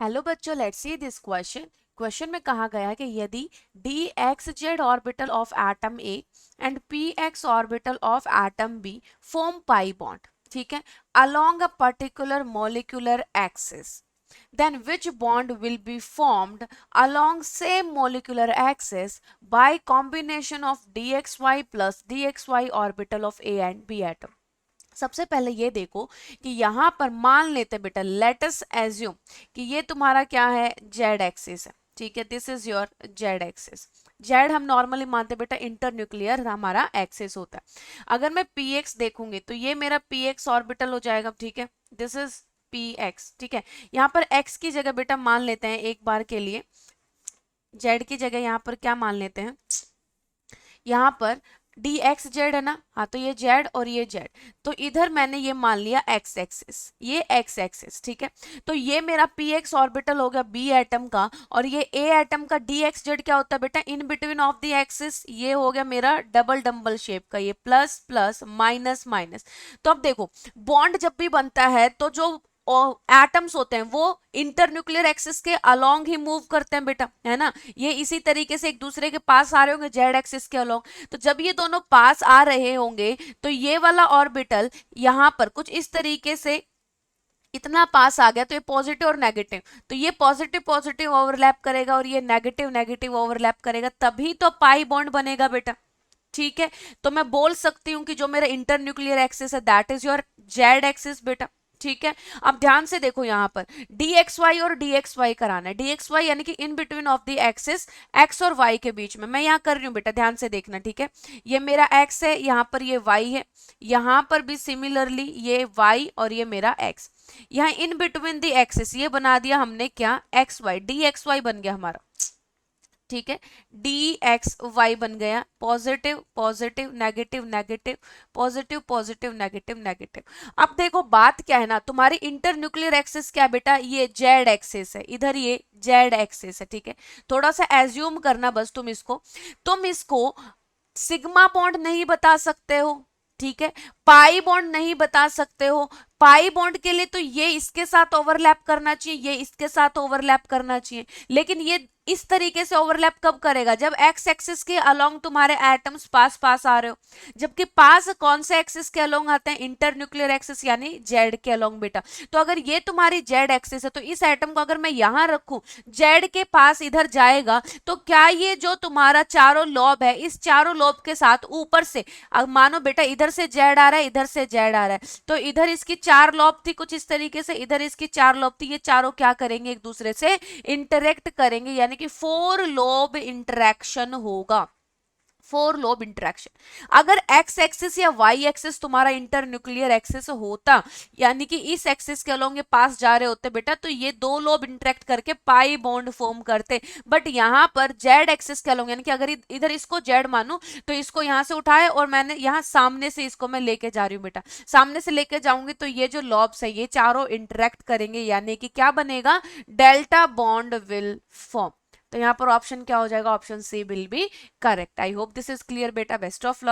Hello बच्चों, let's see this question. Question में कहा गया है कि यदि D X Z orbital of atom A and P X orbital of atom B form pi bond, ठीक है, along a particular molecular axis, then which bond will be formed along same molecular axis by combination of dxy plus dxy orbital of A and B atom। सबसे पहले ये देखो कि यहां पर मान लेते बेटा, लेटस एज्यूम कि ये तुम्हारा क्या है, जेड एक्सिस है, ठीक है, this is your Z axis. Z हम नॉर्मली मानते बेटा इंटरन्यूक्लियर हमारा एक्सिस होता है। अगर मैं पी एक्स देखूंगी तो ये मेरा पी एक्स ऑर्बिटल हो जाएगा, ठीक है, दिस इज पी एक्स, ठीक है। यहाँ पर एक्स की जगह बेटा मान लेते हैं एक बार के लिए, जेड की जगह यहाँ पर क्या मान लेते हैं, यहाँ पर डी एक्स जेड है ना, हाँ, तो ये जेड और ये जेड, तो इधर मैंने ये मान लिया एक्स एक्सिस, ये एक्स एक्सिस, ठीक है। तो ये मेरा पी एक्स ऑर्बिटल हो गया बी एटम का, और ये ए एटम का डी एक्स जेड क्या होता है बेटा, in between of the axis, ये हो गया मेरा डबल डम्बल शेप का, ये प्लस प्लस माइनस माइनस। तो अब देखो, बॉन्ड जब भी बनता है तो जो एटम्स होते हैं वो इंटरन्यूक्लियर एक्सिस के अलोंग ही मूव करते हैं बेटा, है ना। ये इसी तरीके से एक दूसरे के पास आ रहे होंगे जेड एक्सिस के अलोंग। तो जब ये दोनों पास आ रहे होंगे तो ये वाला ऑर्बिटल यहां पर कुछ इस तरीके से इतना पास आ गया, तो ये पॉजिटिव और नेगेटिव, तो ये पॉजिटिव पॉजिटिव ओवरलैप करेगा और ये नेगेटिव नेगेटिव ओवरलैप करेगा, तभी तो पाई बॉन्ड बनेगा बेटा, ठीक है। तो मैं बोल सकती हूं कि जो मेरा इंटरन्यूक्लियर एक्सिस है that is your Z axis बेटा, ठीक है। अब ध्यान से देखो, यहां पर डी एक्स वाई और डी एक्स वाई कराना है, डी एक्स वाई यानी कि in between of the axis, x और वाई के बीच में मैं यहां कर रही हूं बेटा, ध्यान से देखना, ठीक है। ये मेरा एक्स है, यहां पर ये वाई है, यहां पर भी सिमिलरली ये वाई और ये मेरा एक्स, यहां इन बिटवीन द एक्सिस ये बना दिया हमने क्या, X Y, D X Y बन गया हमारा, ठीक है। डी एक्स वाई बन गया, positive positive negative negative, positive positive negative negative. अब देखो बात क्या है ना, तुम्हारी इंटरन्यूक्लियर एक्सिस क्या है बेटा, ये जेड एक्सिस है, इधर ये जेड एक्सिस है, ठीक है। थोड़ा सा एज्यूम करना बस, तुम इसको सिग्मा बॉन्ड नहीं बता सकते हो, ठीक है, पाई बॉन्ड नहीं बता सकते हो। पाई बॉन्ड के लिए तो ये इसके साथ ओवरलैप करना चाहिए, ये इसके साथ ओवरलैप करना चाहिए, लेकिन ये इस तरीके से ओवरलैप कब करेगा, जब एक्स एक्सिस के अलोंग तुम्हारे एटम्स पास पास आ रहे हो। जबकि पास कौन से एक्सिस के अलोंग आते हैं, इंटरन्यूक्लियर एक्सिस यानी जेड के अलोंग बेटा। तो अगर ये तुम्हारी जेड एक्सिस है तो इस एटम को अगर मैं यहां रखूं, जेड के पास इधर जाएगा, तो क्या ये जो तुम्हारा चारों लॉब है, इस चारों लॉब के साथ ऊपर से, अब मानो बेटा इधर से जेड आ रहा है, इधर से जेड आ रहा है, तो इधर इसकी चार लॉब थी कुछ इस तरीके से, इधर इसकी चार लॉब थी, ये चारों क्या करेंगे, एक दूसरे से इंटरेक्ट करेंगे, यानी कि फोर लोब इंटरेक्शन होगा, फोर लोब इंटरेक्शन। अगर एक्स एक्सिस या वाई एक्सिस तुम्हारा इंटरन्यूक्लियर एक्सिस होता, यानी कि इस एक्सिस के अलोंग ये पास जा रहे होते बेटा, तो ये दो लोब इंटरेक्ट करके पाई बॉन्ड फॉर्म करते। बट यहां पर जेड एक्सिस के अलोंग, यानी कि अगर इधर इसको जेड मानू तो इसको यहां से उठाए और मैंने यहां सामने से इसको मैं लेके जा रही हूं बेटा, सामने से लेके जाऊंगी तो ये जो लॉब्स है ये चारों इंटरेक्ट करेंगे, यानी कि क्या बनेगा, डेल्टा बॉन्ड विल फॉर्म। तो यहाँ पर ऑप्शन क्या हो जाएगा, option C will be correct. I hope this is clear बेटा, बेस्ट ऑफ लक।